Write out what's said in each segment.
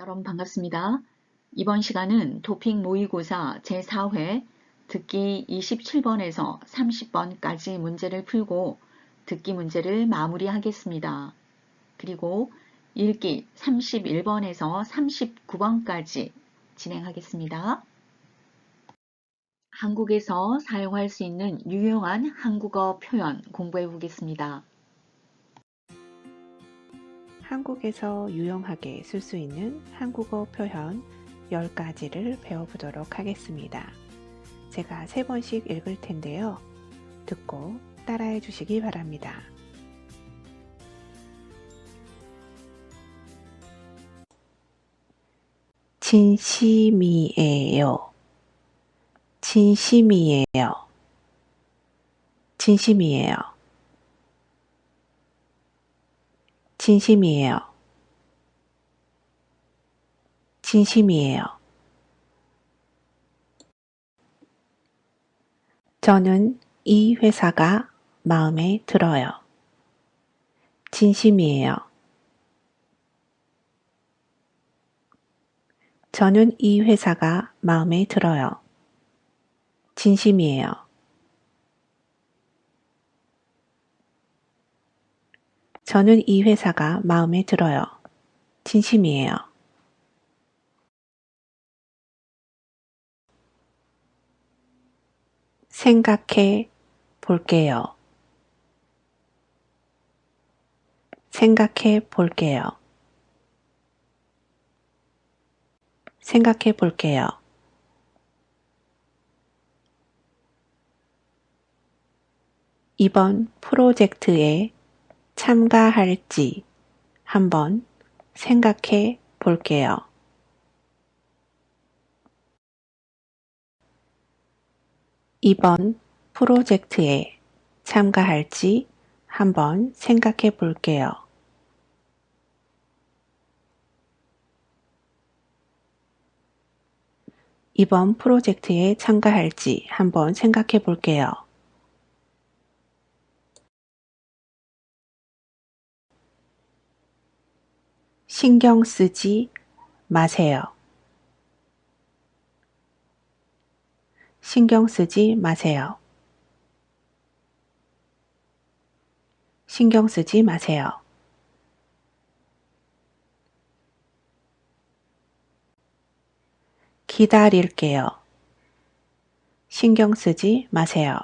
여러분 반갑습니다. 이번 시간은 토픽 모의고사 제4회 듣기 27번에서 30번까지 문제를 풀고 듣기 문제를 마무리하겠습니다. 그리고 읽기 31번에서 39번까지 진행하겠습니다. 한국에서 사용할 수 있는 유용한 한국어 표현 공부해 보겠습니다. 한국에서 유용하게 쓸 수 있는 한국어 표현 10가지를 배워보도록 하겠습니다. 제가 3번씩 읽을 텐데요. 듣고 따라해 주시기 바랍니다. 진심이에요. 진심이에요. 진심이에요. 진심이에요. 진심이에요. 저는 이 회사가 마음에 들어요. 진심이에요. 저는 이 회사가 마음에 들어요. 진심이에요. 저는 이 회사가 마음에 들어요. 진심이에요. 생각해 볼게요. 생각해 볼게요. 생각해 볼게요. 이번 프로젝트에 참가할지 한번 생각해 볼게요. 이번 프로젝트에 참가할지 한번 생각해 볼게요. 이번 프로젝트에 참가할지 한번 생각해 볼게요. 신경 쓰지 마세요. 신경 쓰지 마세요. 신경 쓰지 마세요. 기다릴게요. 신경 쓰지 마세요.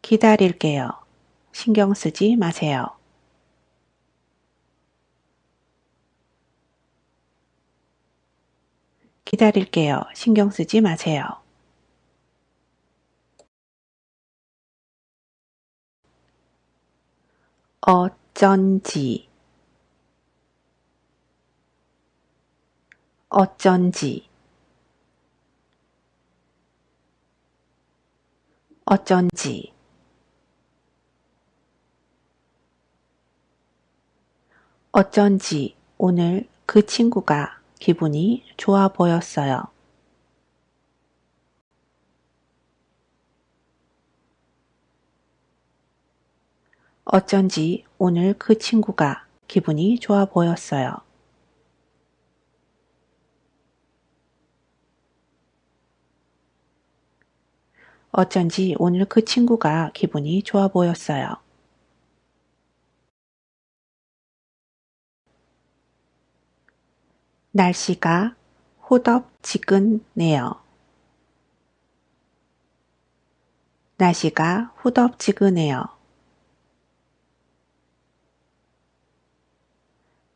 기다릴게요. 신경 쓰지 마세요. 기다릴게요. 신경 쓰지 마세요. 어쩐지 어쩐지 어쩐지 어쩐지 오늘 그 친구가 기분이 좋아 보였어요. 어쩐지 오늘 그 친구가 기분이 좋아 보였어요. 어쩐지 오늘 그 친구가 기분이 좋아 보였어요. 날씨가 후덥지근해요. 날씨가 후덥지근해요.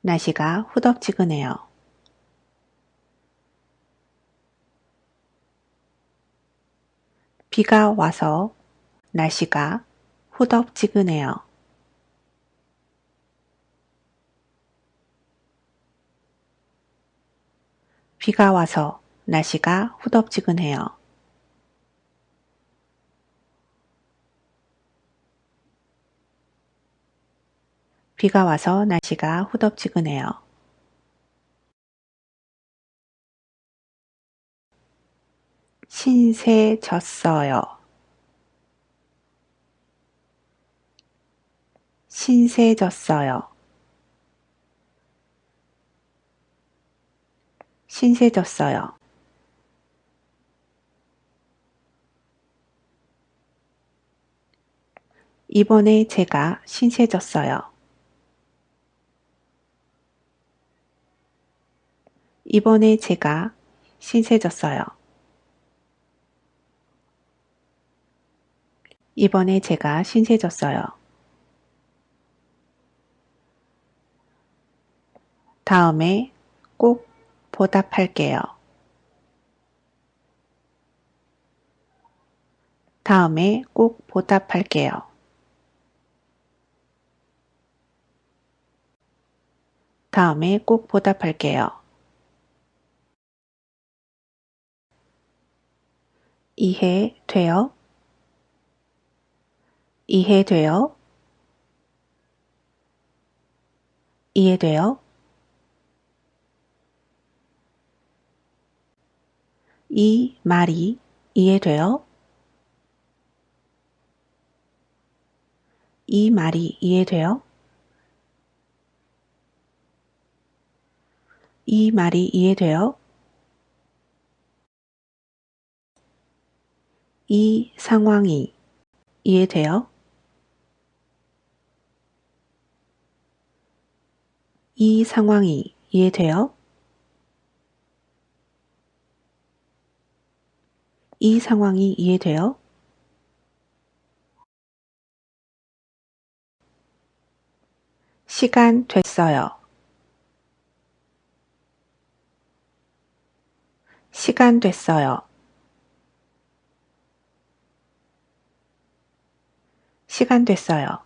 날씨가 후덥지근해요. 비가 와서 날씨가 후덥지근해요. 비가 와서 날씨가 후덥지근해요. 비가 와서 날씨가 후덥지근해요. 신세 졌어요. 신세졌어요. 신세졌어요. 이번에 제가 신세졌어요. 이번에 제가 신세졌어요. 이번에 제가 신세졌어요. 다음에 꼭 보답할게요. 다음에 꼭 보답할게요. 다음에 꼭 보답할게요. 이해돼요? 이해돼요? 이해돼요? 이 말이 이해돼요? 이 말이 이해돼요? 이 말이 이해돼요? 이 상황이 이해돼요? 이 상황이 이해돼요? 이 상황이 이해돼요? 시간 됐어요. 시간 됐어요. 시간 됐어요.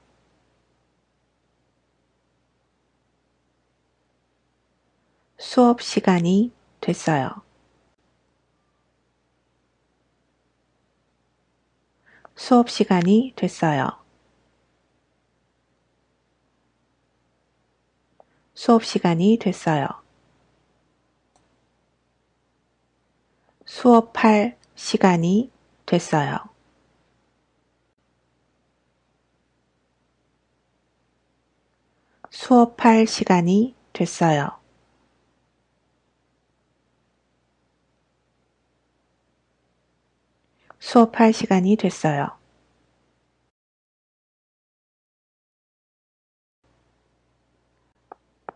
수업 시간이 됐어요. 수업 시간이 됐어요. 수업 시간이 됐어요. 수업할 시간이 됐어요. 수업할 시간이 됐어요. 수업할 시간이 됐어요.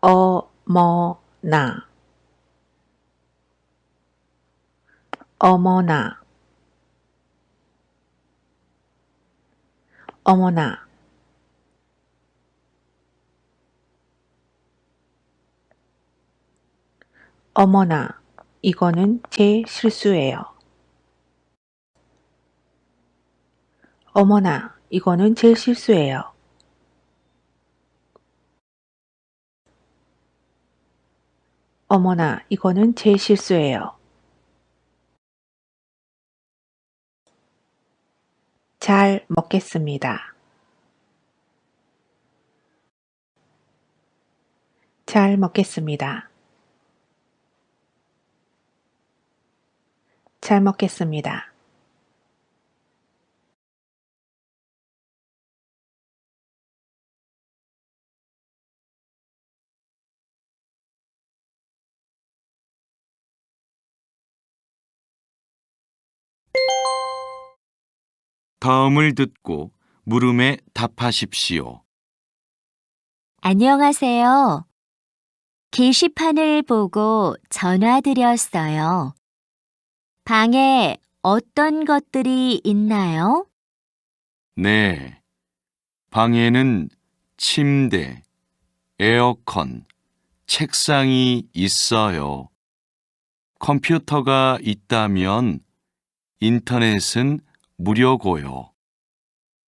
어머나, 어머나, 어머나. 어머나, 이거는 제 실수예요. 어머나, 이거는 제 실수예요. 어머나, 이거는 제 실수예요. 잘 먹겠습니다. 잘 먹겠습니다. 잘 먹겠습니다. 다음을 듣고 물음에 답하십시오. 안녕하세요. 게시판을 보고 전화드렸어요. 방에 어떤 것들이 있나요? 네. 방에는 침대, 에어컨, 책상이 있어요. 컴퓨터가 있다면 인터넷은 무료고요.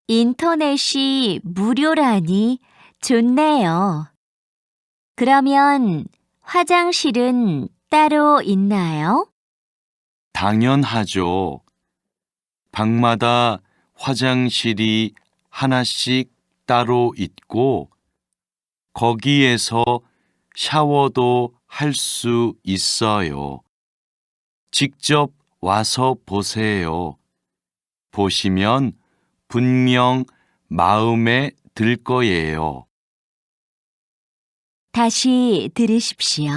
인터넷이 무료라니 좋네요. 그러면 화장실은 따로 있나요? 당연하죠. 방마다 화장실이 하나씩 따로 있고 거기에서 샤워도 할 수 있어요. 직접 와서 보세요. 보시면 분명 마음에 들 거예요. 다시 들으십시오.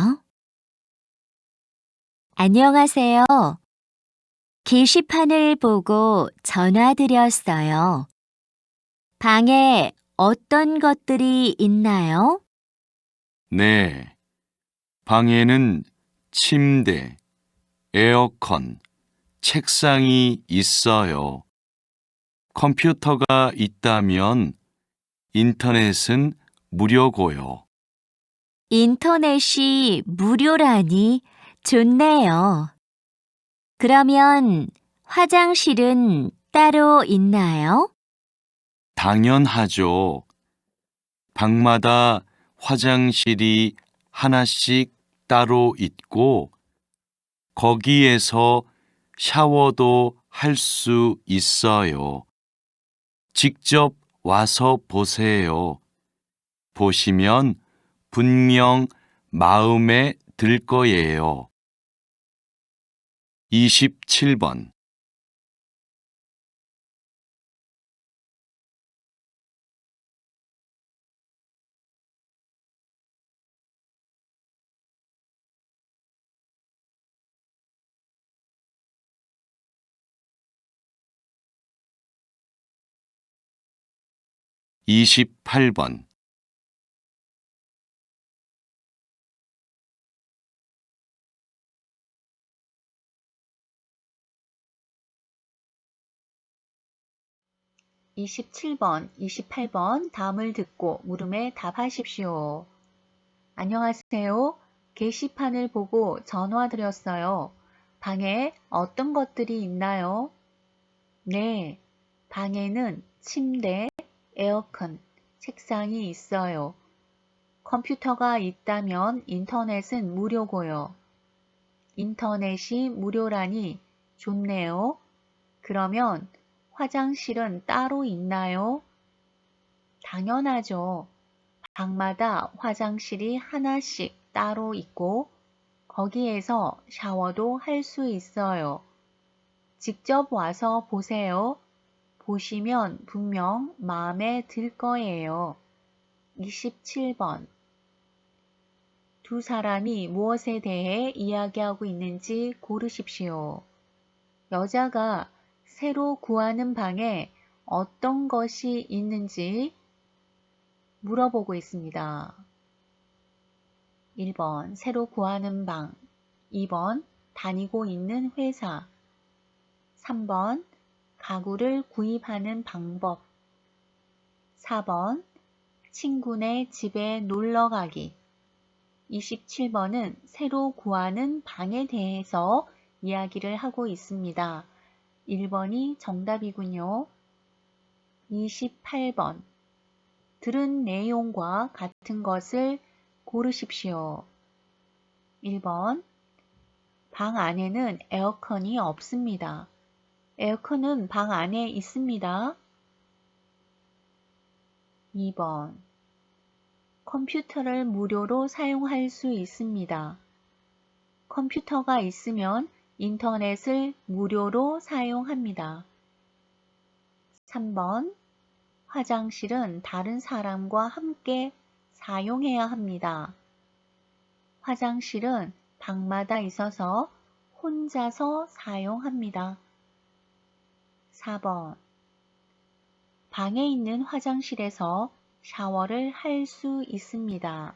안녕하세요. 게시판을 보고 전화드렸어요. 방에 어떤 것들이 있나요? 네. 방에는 침대, 에어컨, 책상이 있어요. 컴퓨터가 있다면 인터넷은 무료고요. 인터넷이 무료라니 좋네요. 그러면 화장실은 따로 있나요? 당연하죠. 방마다 화장실이 하나씩 따로 있고 거기에서 샤워도 할 수 있어요. 직접 와서 보세요. 보시면 분명 마음에 들 거예요. 27번. 28번. 27번, 28번 다음을 듣고 물음에 답하십시오. 안녕하세요. 게시판을 보고 전화드렸어요. 방에 어떤 것들이 있나요? 네, 방에는 침대, 에어컨, 책상이 있어요. 컴퓨터가 있다면 인터넷은 무료고요. 인터넷이 무료라니 좋네요. 그러면 화장실은 따로 있나요? 당연하죠. 방마다 화장실이 하나씩 따로 있고 거기에서 샤워도 할 수 있어요. 직접 와서 보세요. 보시면 분명 마음에 들 거예요. 27번. 두 사람이 무엇에 대해 이야기하고 있는지 고르십시오. 여자가 새로 구하는 방에 어떤 것이 있는지 물어보고 있습니다. 1번 새로 구하는 방, 2번 다니고 있는 회사, 3번 가구를 구입하는 방법, 4번 친구네 집에 놀러 가기. 27번은 새로 구하는 방에 대해서 이야기를 하고 있습니다. 1번이 정답이군요. 28번. 들은 내용과 같은 것을 고르십시오. 1번. 방 안에는 에어컨이 없습니다. 에어컨은 방 안에 있습니다. 2번. 컴퓨터를 무료로 사용할 수 있습니다. 컴퓨터가 있으면 인터넷을 무료로 사용합니다. 3번. 화장실은 다른 사람과 함께 사용해야 합니다. 화장실은 방마다 있어서 혼자서 사용합니다. 4번. 방에 있는 화장실에서 샤워를 할 수 있습니다.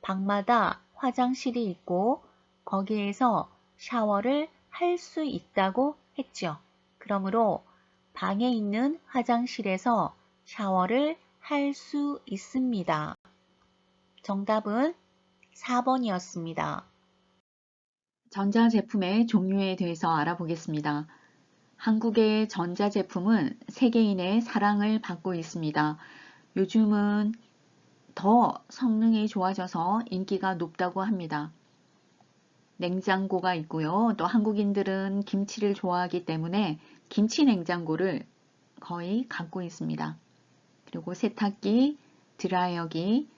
방마다 화장실이 있고 거기에서 샤워를 할 수 있다고 했죠. 그러므로 방에 있는 화장실에서 샤워를 할 수 있습니다. 정답은 4번이었습니다. 전자제품의 종류에 대해서 알아보겠습니다. 한국의 전자제품은 세계인의 사랑을 받고 있습니다. 요즘은 더 성능이 좋아져서 인기가 높다고 합니다. 냉장고가 있고요. 또 한국인들은 김치를 좋아하기 때문에 김치 냉장고를 거의 갖고 있습니다. 그리고 세탁기, 드라이어기,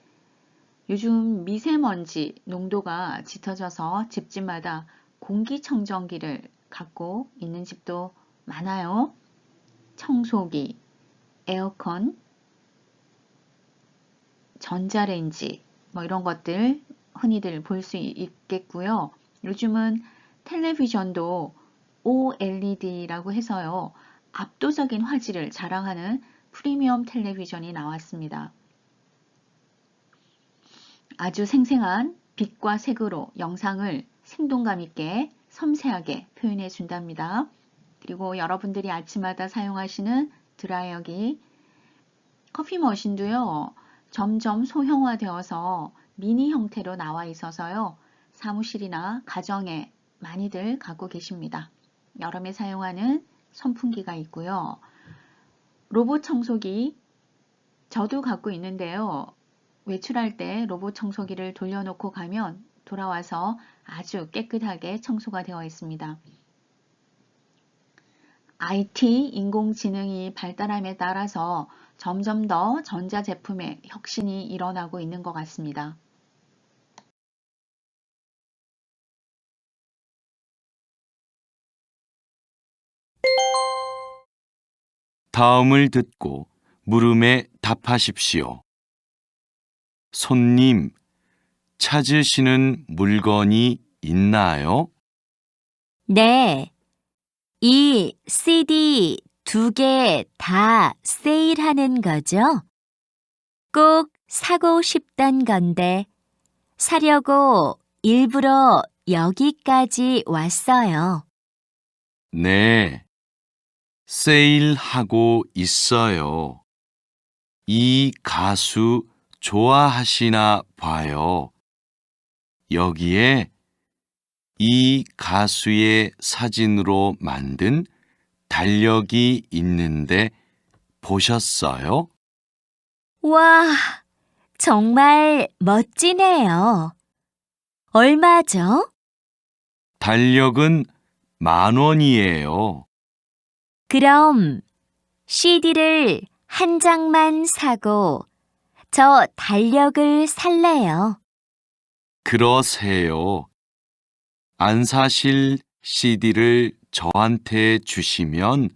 요즘 미세먼지 농도가 짙어져서 집집마다 공기청정기를 갖고 있는 집도 많아요. 청소기, 에어컨, 전자레인지 뭐 이런 것들 흔히들 볼 수 있겠고요. 요즘은 텔레비전도 OLED라고 해서요. 압도적인 화질을 자랑하는 프리미엄 텔레비전이 나왔습니다. 아주 생생한 빛과 색으로 영상을 생동감 있게 섬세하게 표현해 준답니다. 그리고 여러분들이 아침마다 사용하시는 드라이어기, 커피 머신도요. 점점 소형화되어서 미니 형태로 나와 있어서요. 사무실이나 가정에 많이들 갖고 계십니다. 여름에 사용하는 선풍기가 있고요. 로봇 청소기 저도 갖고 있는데요. 외출할 때 로봇 청소기를 돌려놓고 가면 돌아와서 아주 깨끗하게 청소가 되어 있습니다. IT, 인공지능이 발달함에 따라서 점점 더 전자제품의 혁신이 일어나고 있는 것 같습니다. 다음을 듣고 물음에 답하십시오. 손님, 찾으시는 물건이 있나요? 네. 이 CD 2개 다 세일하는 거죠? 꼭 사고 싶던 건데 사려고 일부러 여기까지 왔어요. 네, 세일하고 있어요. 이 가수 좋아하시나 봐요. 여기에 이 가수의 사진으로 만든 달력이 있는데 보셨어요? 와, 정말 멋지네요. 얼마죠? 달력은 10,000원이에요. 그럼 CD를 한 장만 사고 저 달력을 살래요. 그러세요. 안 사실 CD를 저한테 주시면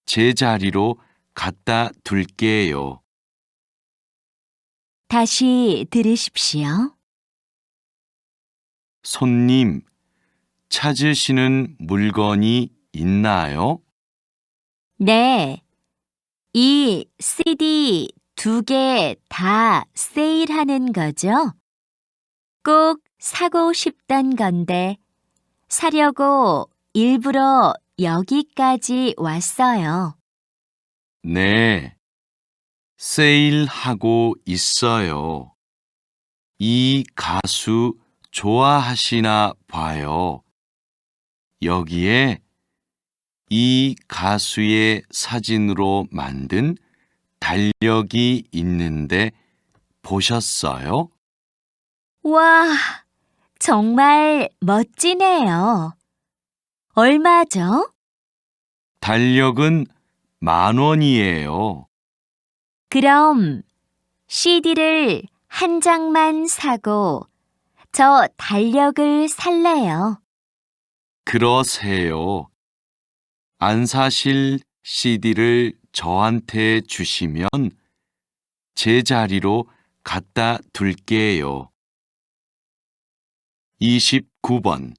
제 자리로 갖다 둘게요. 다시 들으십시오. 손님, 찾으시는 물건이 있나요? 네. 이 CD 2개 다 세일하는 거죠? 꼭 사고 싶던 건데 사려고 일부러 여기까지 왔어요. 네, 세일하고 있어요. 이 가수 좋아하시나 봐요. 여기에 이 가수의 사진으로 만든 달력이 있는데 보셨어요? 와, 정말 멋지네요. 얼마죠? 달력은 10,000원이에요. 그럼 CD를 한 장만 사고 저 달력을 살래요. 그러세요. 안 사실 CD를 저한테 주시면 제 자리로 갖다 둘게요. 29번.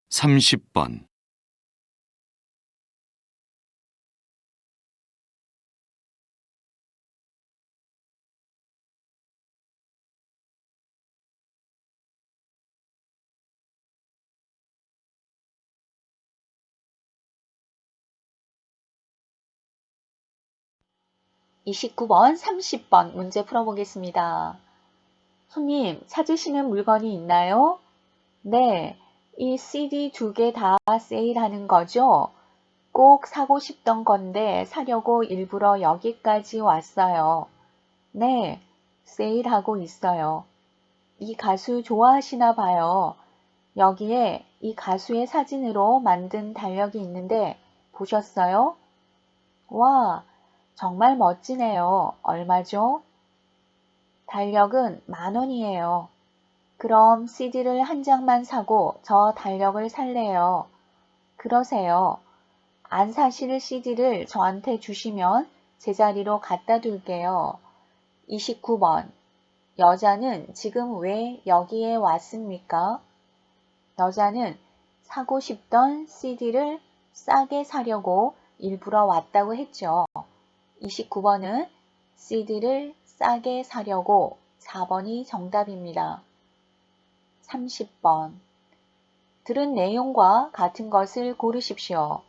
삼십 번. 이십구 번 30번 문제 풀어보겠습니다. 손님, 찾으시는 물건이 있나요? 네, 이 CD 2개 다 세일하는 거죠? 꼭 사고 싶던 건데 사려고 일부러 여기까지 왔어요. 네, 세일하고 있어요. 이 가수 좋아하시나 봐요. 여기에 이 가수의 사진으로 만든 달력이 있는데 보셨어요? 와, 정말 멋지네요. 얼마죠? 달력은 10,000원이에요. 그럼 CD를 한 장만 사고 저 달력을 살래요. 그러세요. 안 사실 CD를 저한테 주시면 제자리로 갖다 둘게요. 29번. 여자는 지금 왜 여기에 왔습니까? 여자는 사고 싶던 CD를 싸게 사려고 일부러 왔다고 했죠. 29번은 CD를 싸게 사려고 4번이 정답입니다. 30번. 들은 내용과 같은 것을 고르십시오.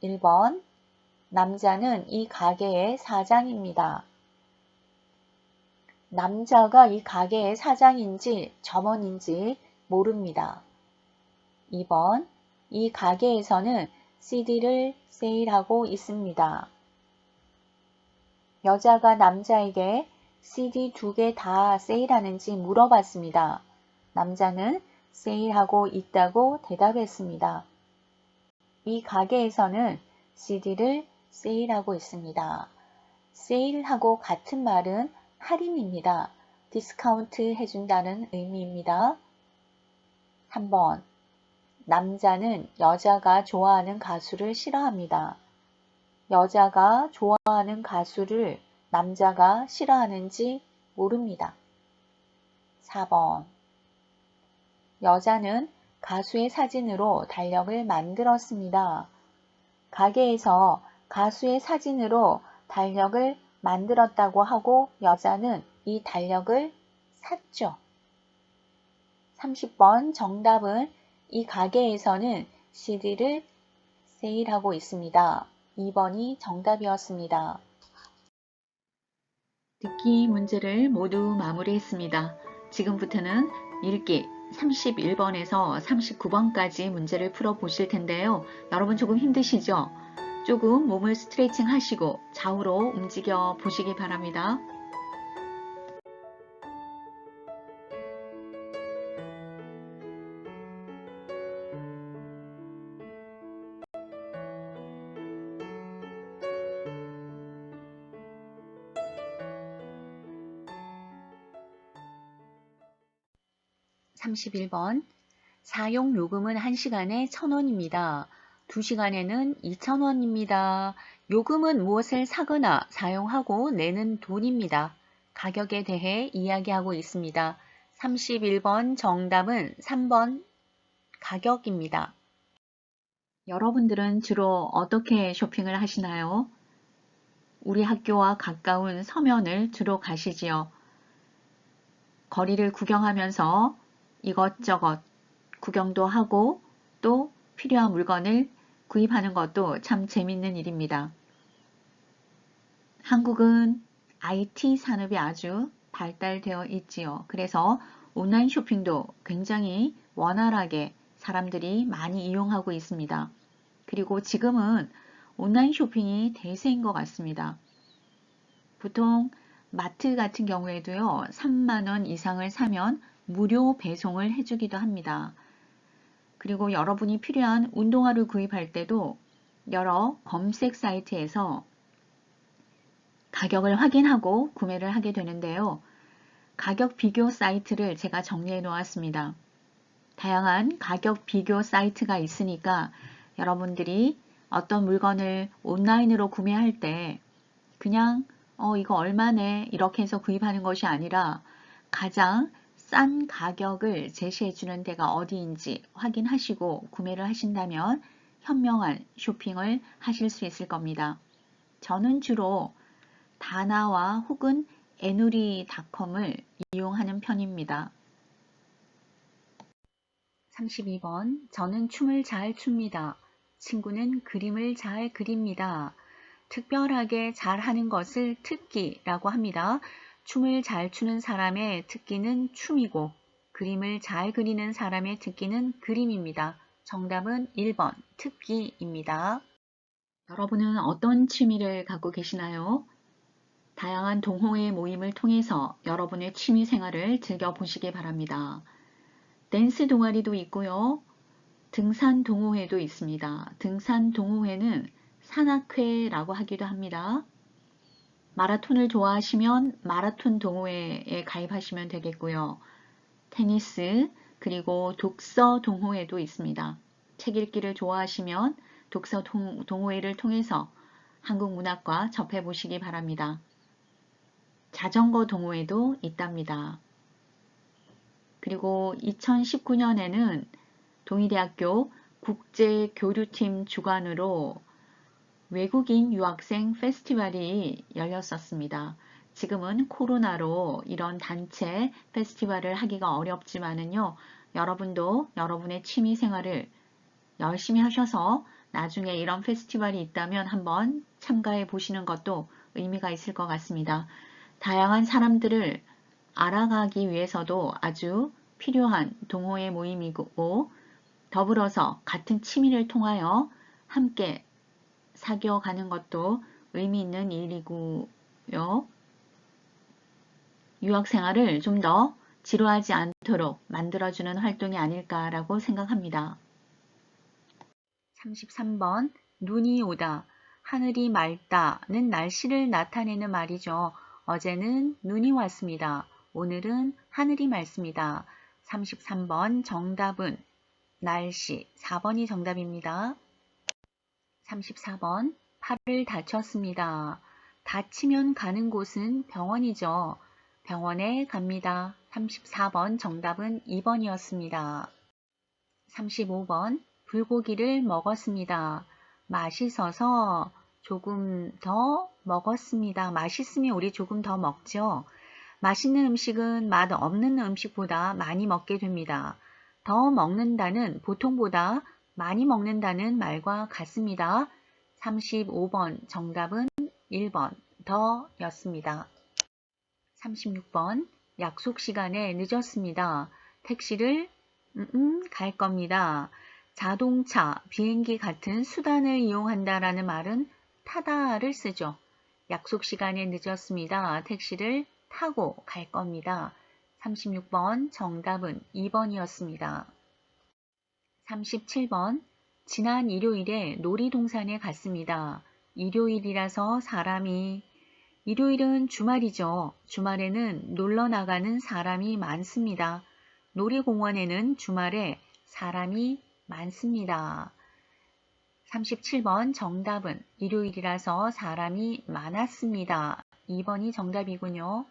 1번. 남자는 이 가게의 사장입니다. 남자가 이 가게의 사장인지 점원인지 모릅니다. 2번. 이 가게에서는 CD를 세일하고 있습니다. 여자가 남자에게 CD 2개 다 세일하는지 물어봤습니다. 남자는 세일하고 있다고 대답했습니다. 이 가게에서는 CD를 세일하고 있습니다. 세일하고 같은 말은 할인입니다. 디스카운트 해준다는 의미입니다. 3번. 남자는 여자가 좋아하는 가수를 싫어합니다. 여자가 좋아하는 가수를 남자가 싫어하는지 모릅니다. 4번. 여자는 가수의 사진으로 달력을 만들었습니다. 가게에서 가수의 사진으로 달력을 만들었다고 하고 여자는 이 달력을 샀죠. 30번 정답은 이 가게에서는 CD를 세일하고 있습니다. 2번이 정답이었습니다. 듣기 문제를 모두 마무리했습니다. 지금부터는 읽기 31번에서 39번까지 문제를 풀어보실 텐데요. 여러분 조금 힘드시죠? 조금 몸을 스트레칭 하시고 좌우로 움직여 보시기 바랍니다. (31번) 사용 요금은 1시간에 1,000원입니다. 2시간에는 2,000원입니다. 요금은 무엇을 사거나 사용하고 내는 돈입니다. 가격에 대해 이야기하고 있습니다. 31번 정답은 3번 가격입니다. 여러분들은 주로 어떻게 쇼핑을 하시나요? 우리 학교와 가까운 서면을 주로 가시지요. 거리를 구경하면서 이것저것 구경도 하고 또 필요한 물건을 구입하는 것도 참 재밌는 일입니다. 한국은 IT 산업이 아주 발달되어 있지요. 그래서 온라인 쇼핑도 굉장히 원활하게 사람들이 많이 이용하고 있습니다. 그리고 지금은 온라인 쇼핑이 대세인 것 같습니다. 보통 마트 같은 경우에도요, 3만원 이상을 사면 무료 배송을 해주기도 합니다. 그리고 여러분이 필요한 운동화를 구입할 때도 여러 검색 사이트에서 가격을 확인하고 구매를 하게 되는데요. 가격 비교 사이트를 제가 정리해 놓았습니다. 다양한 가격 비교 사이트가 있으니까 여러분들이 어떤 물건을 온라인으로 구매할 때 그냥 이거 얼마네 이렇게 해서 구입하는 것이 아니라 가장 싼 가격을 제시해 주는 데가 어디인지 확인하시고 구매를 하신다면 현명한 쇼핑을 하실 수 있을 겁니다. 저는 주로 다나와 혹은 에누리닷컴을 이용하는 편입니다. 32번 저는 춤을 잘 춥니다. 친구는 그림을 잘 그립니다. 특별하게 잘하는 것을 특기라고 합니다. 춤을 잘 추는 사람의 특기는 춤이고 그림을 잘 그리는 사람의 특기는 그림입니다. 정답은 1번 특기입니다. 여러분은 어떤 취미를 갖고 계시나요? 다양한 동호회 모임을 통해서 여러분의 취미 생활을 즐겨보시기 바랍니다. 댄스 동아리도 있고요. 등산 동호회도 있습니다. 등산 동호회는 산악회라고 하기도 합니다. 마라톤을 좋아하시면 마라톤 동호회에 가입하시면 되겠고요. 테니스, 그리고 독서 동호회도 있습니다. 책 읽기를 좋아하시면 독서 동호회를 통해서 한국 문학과 접해 보시기 바랍니다. 자전거 동호회도 있답니다. 그리고 2019년에는 동의대학교 국제교류팀 주관으로 외국인 유학생 페스티벌이 열렸었습니다. 지금은 코로나로 이런 단체 페스티벌을 하기가 어렵지만은요, 여러분도 여러분의 취미 생활을 열심히 하셔서 나중에 이런 페스티벌이 있다면 한번 참가해 보시는 것도 의미가 있을 것 같습니다. 다양한 사람들을 알아가기 위해서도 아주 필요한 동호회 모임이고, 더불어서 같은 취미를 통하여 함께 사귀어가는 것도 의미 있는 일이고요. 유학생활을 좀 더 지루하지 않도록 만들어주는 활동이 아닐까라고 생각합니다. 33번, 눈이 오다. 하늘이 맑다는 날씨를 나타내는 말이죠. 어제는 눈이 왔습니다. 오늘은 하늘이 맑습니다. 33번 정답은 날씨, 4번이 정답입니다. 34번, 팔을 다쳤습니다. 다치면 가는 곳은 병원이죠. 병원에 갑니다. 34번 정답은 2번이었습니다. 35번, 불고기를 먹었습니다. 맛있어서 조금 더 먹었습니다. 맛있으면 우리 조금 더 먹죠. 맛있는 음식은 맛 없는 음식보다 많이 먹게 됩니다. 더 먹는다는 보통보다 많이 먹는다는 말과 같습니다. 35번 정답은 1번 더 였습니다. 36번 약속 시간에 늦었습니다. 택시를 갈 겁니다. 자동차, 비행기 같은 수단을 이용한다라는 말은 타다를 쓰죠. 약속 시간에 늦었습니다. 택시를 타고 갈 겁니다. 36번 정답은 2번이었습니다. 37번 지난 일요일에 놀이동산에 갔습니다. 일요일이라서 일요일은 주말이죠. 주말에는 놀러 나가는 사람이 많습니다. 놀이공원에는 주말에 사람이 많습니다. 37번 정답은 일요일이라서 사람이 많았습니다. 2번이 정답이군요.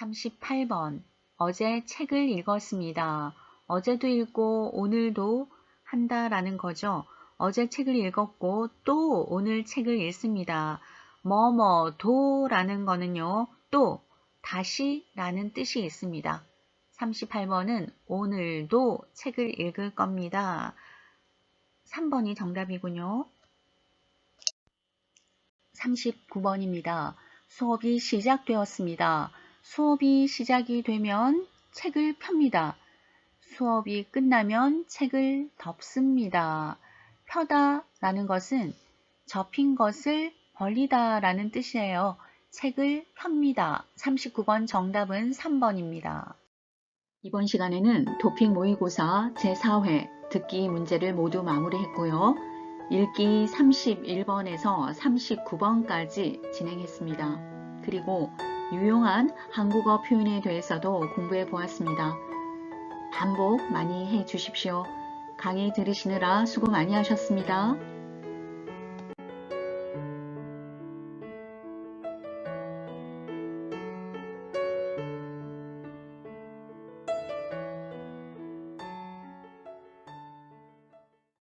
38번 어제 책을 읽었습니다. 어제도 읽고 오늘도 한다라는 거죠. 어제 책을 읽었고 또 오늘 책을 읽습니다. 뭐뭐도라는 거는요. 또, 다시 라는 뜻이 있습니다. 38번은 오늘도 책을 읽을 겁니다. 3번이 정답이군요. 39번입니다. 수업이 시작되었습니다. 수업이 시작이 되면 책을 펴니다. 수업이 끝나면 책을 덮습니다. 펴다 라는 것은 접힌 것을 벌리다 라는 뜻이에요. 책을 펴니다. 39번 정답은 3번입니다. 이번 시간에는 토픽 모의고사 제4회 듣기 문제를 모두 마무리했고요. 읽기 31번에서 39번까지 진행했습니다. 그리고 유용한 한국어 표현에 대해서도 공부해 보았습니다. 반복 많이 해 주십시오. 강의 들으시느라 수고 많이 하셨습니다.